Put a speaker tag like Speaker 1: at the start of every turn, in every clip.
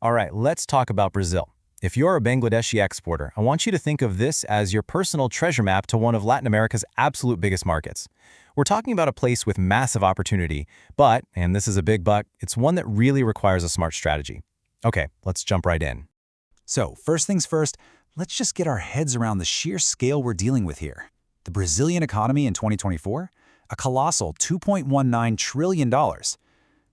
Speaker 1: All right, let's talk about Brazil. If you're a Bangladeshi exporter, I want you to think of this as your personal treasure map to one of Latin America's absolute biggest markets. We're talking about a place with massive opportunity, but, and this is a big but, it's one that really requires a smart strategy. Okay, let's jump right in.
Speaker 2: So, first things first, let's just get our heads around the sheer scale we're dealing with here. The Brazilian economy in 2024? A colossal $2.19 trillion.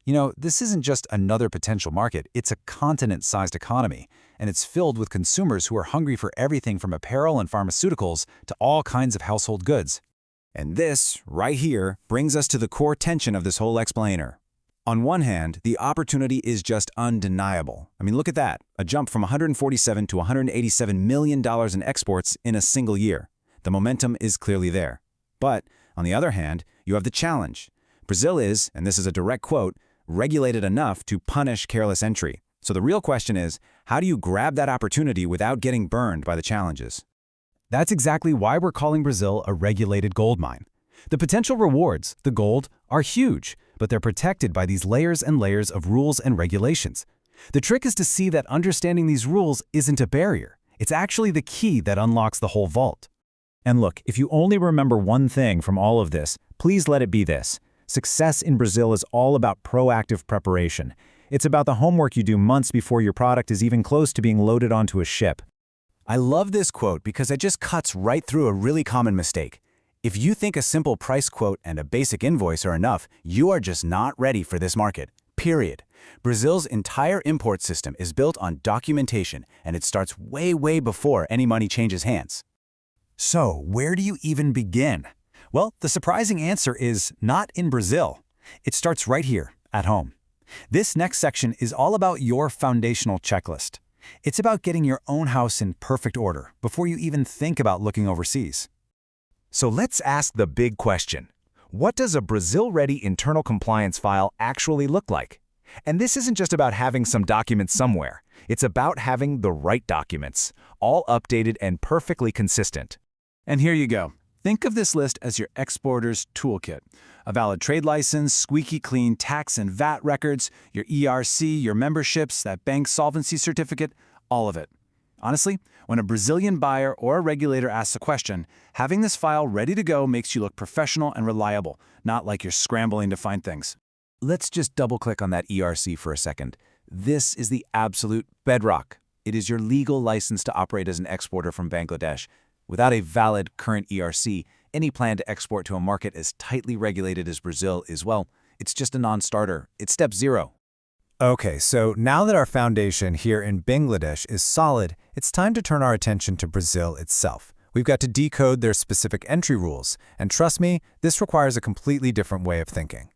Speaker 2: You know, this isn't just another potential market, it's a continent-sized economy, and it's filled with consumers who are hungry for everything from apparel and pharmaceuticals to all kinds of household goods.
Speaker 3: And this, right here, brings us to the core tension of this whole explainer. On one hand, the opportunity is just undeniable. I mean, look at that, a jump from $147 to $187 million in exports in a single year. The momentum is clearly there. But, on the other hand, you have the challenge. Brazil is, and this is a direct quote, regulated enough to punish careless entry. So the real question is, how do you grab that opportunity without getting burned by the challenges?
Speaker 2: That's exactly why we're calling Brazil a regulated gold mine. The potential rewards, the gold, are huge, but they're protected by these layers and layers of rules and regulations. The trick is to see that understanding these rules isn't a barrier. It's actually the key that unlocks the whole vault.
Speaker 4: And look, if you only remember one thing from all of this, please let it be this. Success in Brazil is all about proactive preparation. It's about the homework you do months before your product is even close to being loaded onto a ship.
Speaker 3: I love this quote because it just cuts right through a really common mistake. If you think a simple price quote and a basic invoice are enough, you are just not ready for this market. Period. Brazil's entire import system is built on documentation, and it starts way before any money changes hands.
Speaker 2: So, where do you even begin? Well, the surprising answer is not in Brazil. It starts right here, at home. This next section is all about your foundational checklist. It's about getting your own house in perfect order before you even think about looking overseas.
Speaker 4: So let's ask the big question. What does a Brazil-ready internal compliance file actually look like? And this isn't just about having some documents somewhere. It's about having the right documents, all updated and perfectly consistent.
Speaker 3: And here you go. Think of this list as your exporter's toolkit. A valid trade license, squeaky clean tax and VAT records, your ERC, your memberships, that bank solvency certificate, all of it. Honestly, when a Brazilian buyer or a regulator asks a question, having this file ready to go makes you look professional and reliable, not like you're scrambling to find things.
Speaker 2: Let's just double-click on that ERC for a second. This is the absolute bedrock. It is your legal license to operate as an exporter from Bangladesh. Without a valid current ERC, any plan to export to a market as tightly regulated as Brazil is, well, it's just a non-starter. It's step zero.
Speaker 4: Okay, so now that our foundation here in Bangladesh is solid, it's time to turn our attention to Brazil itself. We've got to decode their specific entry rules, and trust me, this requires a completely different way of thinking.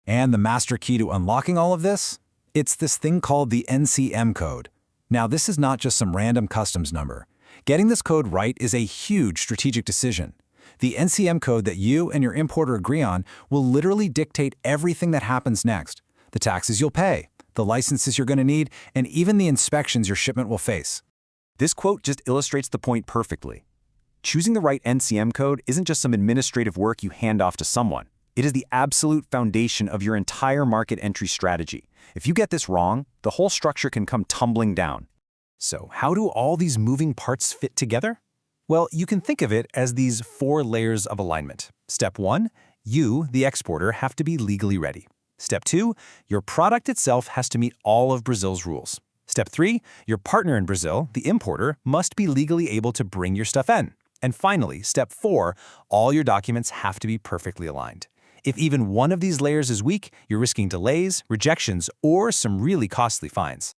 Speaker 2: And the master key to unlocking all of this? It's this thing called the NCM code. Now, this is not just some random customs number. Getting this code right is a huge strategic decision. The NCM code that you and your importer agree on will literally dictate everything that happens next. The taxes you'll pay, the licenses you're going to need, and even the inspections your shipment will face.
Speaker 3: This quote just illustrates the point perfectly. Choosing the right NCM code isn't just some administrative work you hand off to someone. It is the absolute foundation of your entire market entry strategy. If you get this wrong, the whole structure can come tumbling down.
Speaker 2: So how do all these moving parts fit together? Well, you can think of it as these 4 layers of alignment. Step 1, you, the exporter, have to be legally ready. Step 2, your product itself has to meet all of Brazil's rules. Step 3, your partner in Brazil, the importer, must be legally able to bring your stuff in. And finally, step 4, all your documents have to be perfectly aligned. If even one of these layers is weak, you're risking delays, rejections, or some really costly fines.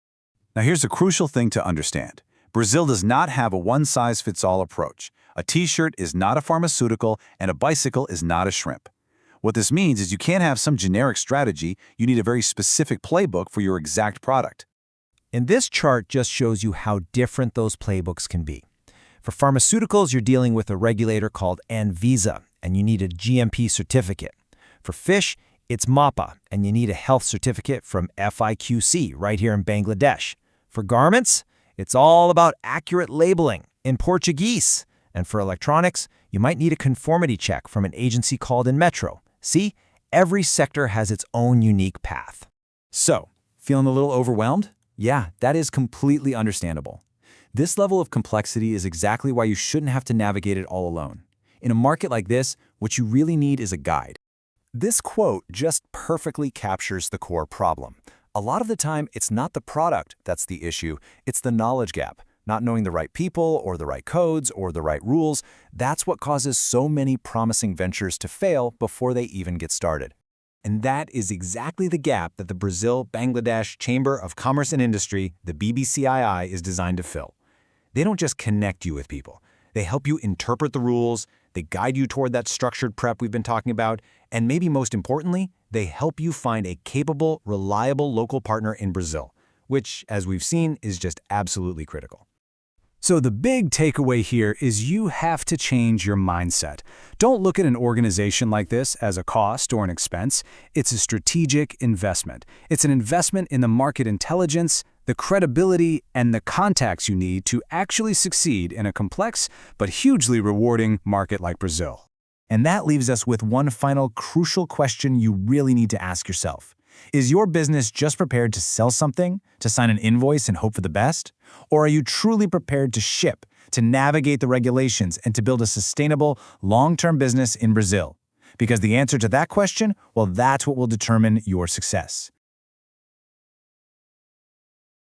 Speaker 3: Now here's a crucial thing to understand. Brazil does not have a one-size-fits-all approach. A t-shirt is not a pharmaceutical, and a bicycle is not a shrimp. What this means is you can't have some generic strategy, you need a very specific playbook for your exact product.
Speaker 4: And this chart just shows you how different those playbooks can be. For pharmaceuticals, you're dealing with a regulator called Anvisa, and you need a GMP certificate. For fish, it's MAPA, and you need a health certificate from FIQC right here in Bangladesh. For garments, it's all about accurate labeling in Portuguese. And for electronics, you might need a conformity check from an agency called Inmetro. See, every sector has its own unique path.
Speaker 2: So, feeling a little overwhelmed? Yeah, that is completely understandable. This level of complexity is exactly why you shouldn't have to navigate it all alone. In a market like this, what you really need is a guide. This quote just perfectly captures the core problem. A lot of the time, it's not the product that's the issue, it's the knowledge gap. Not knowing the right people or the right codes or the right rules, that's what causes so many promising ventures to fail before they even get started. And that is exactly the gap that the Brazil-Bangladesh Chamber of Commerce and Industry, the BBCII, is designed to fill. They don't just connect you with people. They help you interpret the rules, they guide you toward that structured prep we've been talking about, and maybe most importantly, they help you find a capable, reliable local partner in Brazil, which, as we've seen, is just absolutely critical. So the big takeaway here is you have to change your mindset. Don't look at an organization like this as a cost or an expense. It's a strategic investment. It's an investment in the market intelligence, the credibility, and the contacts you need to actually succeed in a complex but hugely rewarding market like Brazil. And that leaves us with one final crucial question you really need to ask yourself. Is your business just prepared to sell something, to sign an invoice and hope for the best? Or are you truly prepared to ship, to navigate the regulations, and to build a sustainable, long-term business in Brazil? Because the answer to that question, well, that's what will determine your success.